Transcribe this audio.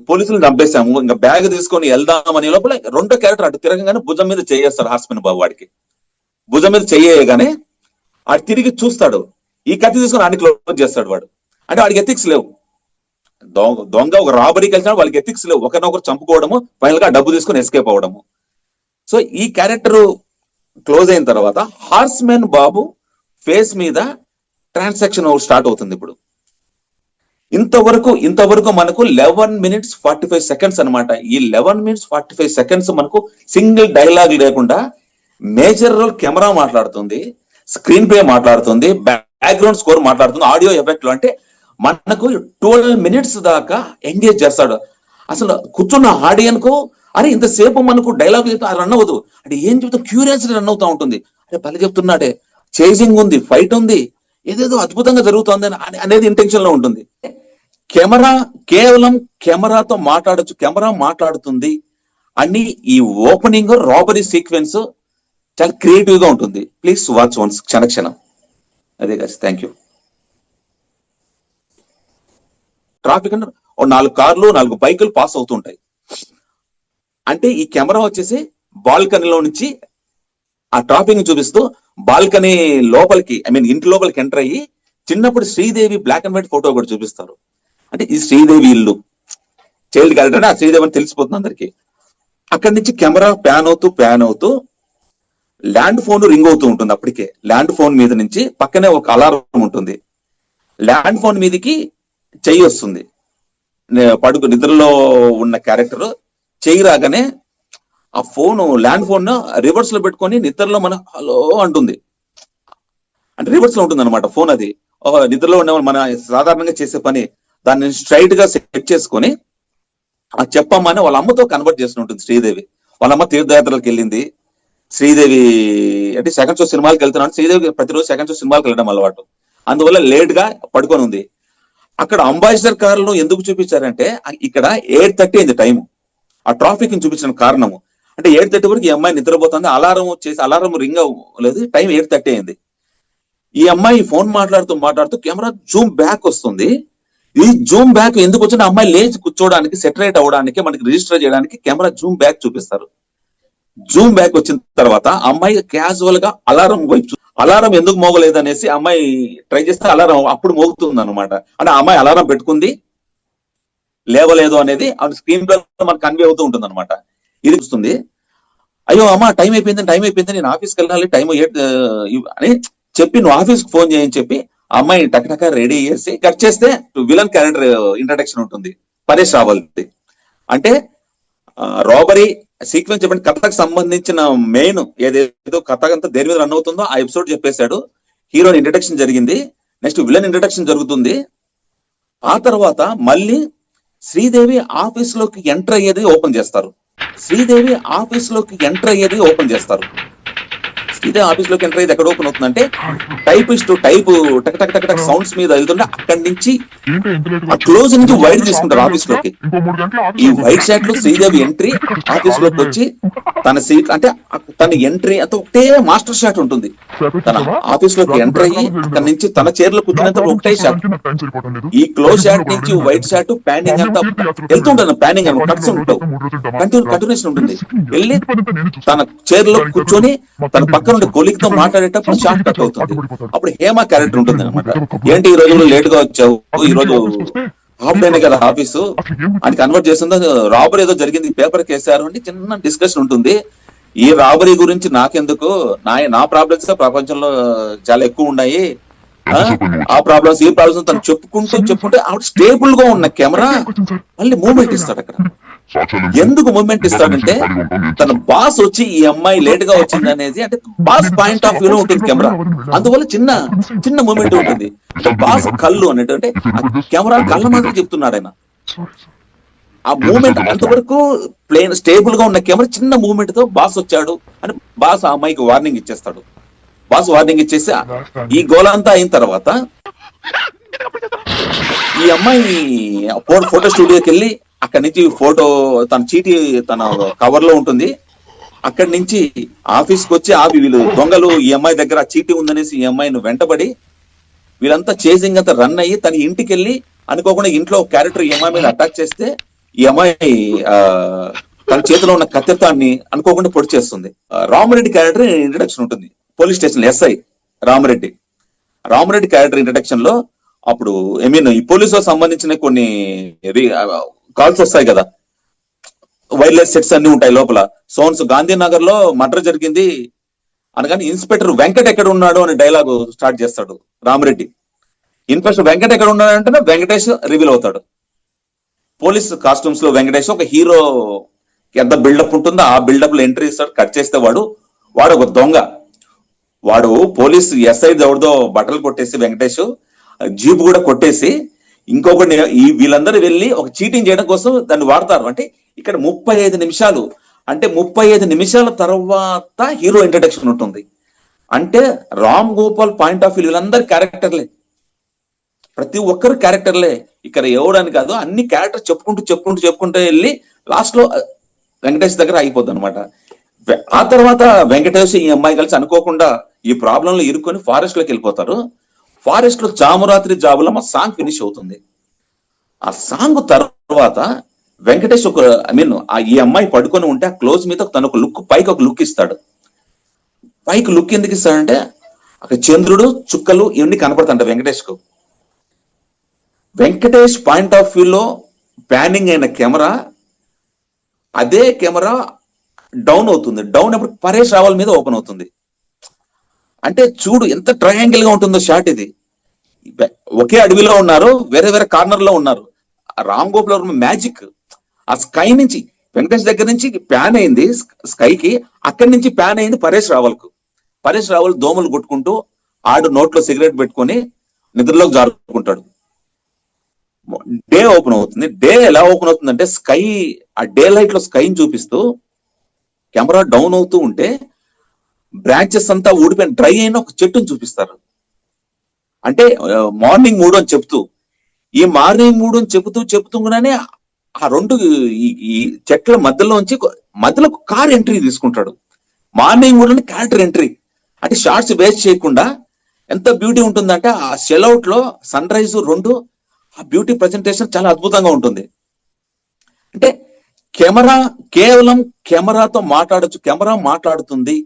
పోలీసులు చంపేశాము, ఇంకా బ్యాగ్ తీసుకొని వెళ్దామనే లోపల రెండో క్యారెక్టర్ అటు తిరగగానే భుజం మీద చేయేస్తాడు హాస్పిన్ బాబు. వాడికి భుజం మీద చెయ్యగానే ఆడు తిరిగి చూస్తాడు, ఈ కత్తి తీసుకొని ఆడికి క్లోజ్ చేస్తాడు వాడు. అంటే వాడికి ఎథిక్స్ లేవు. దొంగ ఒక రాబరీకి వెళ్తాడు, వాళ్ళకి ఎథిక్స్ లేవు, ఒకరినొకరు చంపుకోవడము, ఫైనల్ గా డబ్బు తీసుకొని ఎస్కేప్ అవ్వడము. సో ఈ క్యారెక్టర్ క్లోజ్ అయిన తర్వాత హార్స్ మెన్ బాబు ఫేస్ మీద ట్రాన్సాక్షన్ స్టార్ట్ అవుతుంది. ఇప్పుడు ఇంతవరకు మనకు 11 minutes 45 seconds అనమాట. ఈ 11 minutes 45 seconds మనకు సింగిల్ డైలాగ్ లేకుండా మేజర్ రోల్ కెమెరా మాట్లాడుతుంది, స్క్రీన్ ప్లే మాట్లాడుతుంది, బ్యాక్గ్రౌండ్ స్కోర్ మాట్లాడుతుంది, ఆడియో ఎఫెక్ట్లు. అంటే మనకు 12 minutes దాకా ఎంగేజ్ చేస్తాడు. అసలు కూర్చున్న ఆడియన్ కు అరే ఇంతసేపు మనకు డైలాగ్ చెప్తే రన్ అవ్వదు, అంటే ఏం చెప్తా క్యూరియాసిటీ రన్ అవుతా ఉంటుంది. అరే పల్లె చెప్తున్నాడే, చేజింగ్ ఉంది, ఫైట్ ఉంది, ఏదేదో అద్భుతంగా జరుగుతుంది అనేది ఇంటెన్షన్ లో ఉంటుంది. కెమెరా కేవలం కెమెరాతో మాట్లాడచ్చు, కెమెరా మాట్లాడుతుంది అని ఈ ఓపెనింగ్ రాబరీ సీక్వెన్స్ చాలా క్రియేటివ్ గా ఉంటుంది. Please watch once Kshanakshanam. అదే గారు, థ్యాంక్ యూ. ట్రాఫిక్ అంటే 4 కార్లు 4 బైకులు పాస్ అవుతుంటాయి. అంటే ఈ కెమెరా వచ్చేసి బాల్కనీలో నుంచి ఆ ట్రాఫిక్ చూపిస్తూ బాల్కనీ లోపలికి, ఐ మీన్ ఇంటి లోపలికి ఎంటర్ అయ్యి చిన్నప్పుడు Sridevi black and white photo కూడా చూపిస్తారు. అంటే ఈ శ్రీదేవి ఇల్లు, చైల్డ్ క్యారెక్టర్, ఆ శ్రీదేవి అని తెలిసిపోతుంది అందరికి. అక్కడి నుంచి కెమెరా ప్యాన్ అవుతూ ల్యాండ్ ఫోన్ రింగ్ అవుతూ ఉంటుంది. అప్పటికే ల్యాండ్ ఫోన్ మీద నుంచి పక్కనే ఒక అలారం ఉంటుంది. ల్యాండ్ ఫోన్ మీదకి చెయ్యి వస్తుంది. నిద్రలో ఉన్న క్యారెక్టర్ చెయ్యి రాగానే ఆ ఫోన్, ల్యాండ్ ఫోన్ రివర్స్ లో పెట్టుకొని నిద్రలో మన హలో అంటుంది. అంటే రివర్స్ లో ఉంటుంది అనమాట ఫోన్. అది నిద్రలో ఉండే మన సాధారణంగా చేసే పని, దాన్ని స్ట్రైట్ గా సెట్ చేసుకొని ఆ చెప్పమ్మని వాళ్ళ అమ్మతో కన్వర్ట్ చేసి ఉంటుంది శ్రీదేవి. వాళ్ళ అమ్మ తీర్థయాత్రలకు వెళ్ళింది. శ్రీదేవి అంటే సెకండ్ షో సినిమాలకు వెళ్తున్నాడు. శ్రీదేవి ప్రతిరోజు సెకండ్ షో సినిమాలకు వెళ్ళడం అలవాటు, అందువల్ల లేట్ గా పడుకొని ఉంది. అక్కడ అంబాసిడర్ కారులో ఎందుకు చూపించారంటే ఇక్కడ 8:30 అయింది టైం. ఆ ట్రాఫిక్ ని చూపించిన కారణము అంటే 8:30 వరకు ఈ అమ్మాయి నిద్రపోతుంది. అలారం రింగ్ అవ్వలేదు, టైం 8:30 అయింది. ఈ అమ్మాయి ఫోన్ మాట్లాడుతూ కెమెరా జూమ్ బ్యాక్ వస్తుంది. ఈ జూమ్ బ్యాక్ ఎందుకు వచ్చింది, అమ్మాయి లేచి కూర్చోడానికి, సెటరేట్ అవ్వడానికి, మనకి రిజిస్టర్ చేయడానికి కెమెరా జూమ్ బ్యాక్ చూపిస్తారు. జూమ్ బ్యాక్ వచ్చిన తర్వాత అమ్మాయి క్యాజువల్ గా అలారం ఎందుకు మోగలేదు అనేసి అమ్మాయి ట్రై చేస్తే అలారం అప్పుడు మోగుతుంది అనమాట. అంటే అమ్మాయి అలారం పెట్టుకుంది, లేవలేదు అనేది స్క్రీన్ ప్లే మనకు కన్వే అవుతూ ఉంటుంది అనమాట. ఇది చూస్తుంది, అయ్యో అమ్మ టైం అయిపోయింది, నేను ఆఫీస్కి వెళ్ళాలి, టైం అని చెప్పి నువ్వు ఆఫీస్కి ఫోన్ చేయని చెప్పి అమ్మాయి టక్టక రెడీ చేసి కట్ చేస్తే విలన్ క్యారెక్టర్ ఇంట్రడక్షన్ ఉంటుంది, పరేష్ రావల్ది. అంటే రాబరీ సీక్వెన్స్ చెప్పండి, కథకు సంబంధించిన మెయిన్ ఏదేదో కథ అంతా దేని మీద రన్ అవుతుందో ఆ ఎపిసోడ్ చెప్పేశాడు. హీరోయిన్ ఇంట్రడక్షన్ జరిగింది, నెక్స్ట్ విలన్ ఇంట్రడక్షన్ జరుగుతుంది. ఆ తర్వాత మళ్ళీ శ్రీదేవి ఆఫీస్ లోకి ఎంటర్ అయ్యేది ఓపెన్ చేస్తారు. శ్రీదేవి ఆఫీస్ లోకి ఎంటర్ అయ్యేది ఎక్కడ ఓపెన్ అవుతుందంటే టైపిస్ట్ టైప్ టక్ టక్ టక్ టక్ సౌండ్స్ మీద వెళ్తుంటే అక్కడి నుంచి ఆ క్లోజ్ నుంచి వైడ్ తీసుకుంటారు ఆఫీస్ లోకి. ఈ వైట్ షాట్ లో శ్రీదేవి ఎంట్రీ ఆఫీస్ లోకి వచ్చి తన సీట్ అంటే తన ఎంట్రీ అంత ఒకటే మాస్టర్ షాట్ ఉంటుంది. తన ఆఫీస్ లోకి ఎంటర్ అయ్యి అక్కడి నుంచి తన చైర్ లో కూర్చున్నంత ఒకటే షాట్. ఈ క్లోజ్ షాట్ నుంచి వైట్ షాట్ ప్యానింగ్ అంతా వెళ్తుంటాను, ప్యానింగ్ కట్స్ ఉంటావు, కంటిన్యూషన్ ఉంటుంది. వెళ్ళి తన చైర్ లో కూర్చొని తన పక్కన ఉండే కొలిక్ తో మాట్లాడేటప్పుడు షార్ట్ కట్ అవుతుంది. అప్పుడు హేమ క్యారెక్టర్ ఉంటుంది అనమాట. ఏంటి ఈ రోజు లేట్ గా వచ్చావు, ఈ రోజు హాఫ్ డేనే కదా ఆఫీసు అని కన్వర్ట్ చేస్తుందో, రాబరీ ఏదో జరిగింది పేపర్ కేసారు అంటే చిన్న డిస్కషన్ ఉంటుంది. ఈ రాబరీ గురించి నాకెందుకు, నా ప్రాబ్లమ్స్ ప్రపంచంలో చాలా ఎక్కువ ఉన్నాయి, ఆ ప్రాబ్లమ్స్ ఈ ప్రాబ్లమ్స్ తను చెప్పుకుంటే ఆవిడ స్టేబుల్ గా ఉన్న కెమెరా మళ్ళీ మూవ్మెంట్ ఇస్తాడు. అక్కడ ఎందుకు మూవ్మెంట్ ఇస్తాడంటే తన బాస్ వచ్చి ఈ అమ్మాయి లేట్ గా వచ్చింది అనేది, అంటే బాస్ పాయింట్ ఆఫ్ వ్యూలో ఉంటుంది కెమెరా, అందువల్ల చిన్న మూవ్మెంట్ ఉంటుంది. బాస్ కళ్ళు అన్నట్టు అంటే కెమెరా కళ్ళ మాత్రం చెప్తున్నాడు ఆయన. ఆ మూవ్మెంట్ అంతవరకు ప్లేన్ స్టేబుల్ గా ఉన్న కెమెరా చిన్న మూవ్మెంట్ తో బాస్ వచ్చాడు అని బాస్ ఆ అమ్మాయికి వార్నింగ్ ఇచ్చేస్తాడు. బాస్ వార్నింగ్ ఇచ్చేసి ఈ గోల అంతా అయిన తర్వాత ఈ అమ్మాయి ఫోటో స్టూడియోకి వెళ్ళి అక్కడి నుంచి ఫోటో తన చీటీ తన కవర్ లో ఉంటుంది. అక్కడి నుంచి ఆఫీస్కి వచ్చి వీళ్ళు దొంగలు ఈ అమ్మాయి దగ్గర చీటీ ఉందనేసి ఈ అమ్మాయిని వెంటబడి వీళ్ళంతా చేసింగ్ అంతా రన్ అయ్యి తన ఇంటికి వెళ్ళి అనుకోకుండా ఇంట్లో క్యారెక్టర్ ఈ అమ్మాయి మీద అటాక్ చేస్తే ఈ అమ్మాయి తన చేతిలో ఉన్న కత్తితాన్ని అనుకోకుండా పొడి చేస్తుంది. రామరెడ్డి క్యారెక్టర్ ఇంట్రడక్షన్ ఉంటుంది police station SI Rama Reddy. Rama Reddy character introduction లో అప్పుడు ఐ మీన్ ఈ పోలీసులకు సంబంధించిన కొన్ని కాల్స్ వస్తాయి కదా, వైర్లెస్ సెట్స్ అన్ని ఉంటాయి లోపల. సోన్స్ గాంధీనగర్ లో మర్డర్ జరిగింది అనగానే ఇన్స్పెక్టర్ వెంకట్ ఎక్కడ ఉన్నాడు అనే డైలాగ్ స్టార్ట్ చేస్తాడు రామరెడ్డి. ఇన్స్పెక్టర్ వెంకట్ ఎక్కడ ఉన్నాడు అంటే వెంకటేష్ రివీల్ అవుతాడు. పోలీస్ కాస్ట్యూమ్స్ లో వెంకటేష్ ఒక హీరో ఎంత బిల్డప్ ఉంటుందో ఆ బిల్డప్ లో ఎంట్రీ ఇస్తాడు. కట్ చేస్తే వాడు ఒక దొంగ. వాడు పోలీస్ ఎస్ఐ ఎవరిదో బట్టలు కొట్టేసి వెంకటేష్ జీప్ కూడా కొట్టేసి ఇంకొకటి వీళ్ళందరూ వెళ్ళి ఒక చీటింగ్ చేయడం కోసం దాన్ని వాడతారు. అంటే ఇక్కడ 35 నిమిషాలు, అంటే 35 నిమిషాల తర్వాత హీరో ఇంట్రడక్షన్ ఉంటుంది. అంటే Ram Gopal point of view వీళ్ళందరూ క్యారెక్టర్లే, ప్రతి ఒక్కరు క్యారెక్టర్లే. ఇక్కడ ఎవడని కాదు, అన్ని క్యారెక్టర్ చెప్పుకుంటూ వెళ్ళి లాస్ట్ లో వెంకటేష్ దగ్గర అయిపోద్ది అనమాట. ఆ తర్వాత వెంకటేష్ ఈ అమ్మాయి కలిసి అనుకోకుండా ఈ ప్రాబ్లం లో ఇరుక్కొని ఫారెస్ట్ లోకి వెళ్ళిపోతారు. ఫారెస్ట్ లో చామురాత్రి జాబులమ్మ సాంగ్ ఫినిష్ అవుతుంది. ఆ సాంగ్ తర్వాత వెంకటేష్ ఒక ఐ మీన్ ఈ అమ్మాయి పడుకొని ఉంటే ఆ క్లోజ్ మీద తను ఒక లుక్, పైకి ఒక లుక్ ఇస్తాడు. పైకి లుక్ ఎందుకు ఇస్తాడంటే అక్కడ చంద్రుడు చుక్కలు ఇవన్నీ కనపడతాంట వెంకటేష్ కు. వెంకటేష్ పాయింట్ ఆఫ్ వ్యూ లో ప్యానింగ్ అయిన కెమెరా, అదే కెమెరా డౌన్ అవుతుంది. డౌన్ అప్పుడు పరేష్ రావల్ మీద ఓపెన్ అవుతుంది. అంటే చూడు ఎంత ట్రయాంగిల్ గా ఉంటుందో షాట్ ఇది. ఒకే అడవిలో ఉన్నారు, వేరే వేరే కార్నర్ లో ఉన్నారు. రామ్ గోపాల్ వర్మ మ్యాజిక్ ఆ స్కై నుంచి వెంకటేష్ దగ్గర నుంచి ప్యాన్ అయింది స్కైకి, అక్కడి నుంచి ప్యాన్ అయింది పరేష్ రావల్ కు. పరేష్ రావల్ దోమలు కొట్టుకుంటూ ఆడు నోట్లో సిగరెట్ పెట్టుకొని నిద్రలోకి జారుకుంటాడు. డే ఓపెన్ అవుతుంది. డే ఎలా ఓపెన్ అవుతుందంటే స్కై, ఆ డే లైట్ లో స్కైని చూపిస్తూ కెమెరా డౌన్ అవుతూ ఉంటే బ్రాంచెస్ అంతా ఊడిపోయిన డ్రై అయిన ఒక చెట్టును చూపిస్తారు. అంటే మార్నింగ్ మూడు అని చెప్తూ, ఈ మార్నింగ్ మూడు అని చెబుతూనే ఆ రెండు ఈ చెట్ల మధ్యలో కార్ ఎంట్రీ తీసుకుంటాడు. మార్నింగ్ మూడు అని క్యారెక్టర్ ఎంట్రీ. అంటే షార్ట్స్ వేస్ట్ చేయకుండా ఎంత బ్యూటీ ఉంటుందంటే ఆ సెల్అవుట్ లో సన్ రైజ్ రెండు, ఆ బ్యూటీ ప్రెజెంటేషన్ చాలా అద్భుతంగా ఉంటుంది. అంటే కెమెరా కేవలం కెమెరాతో మాట్లాడొచ్చు, కెమెరా మాట్లాడుతుంది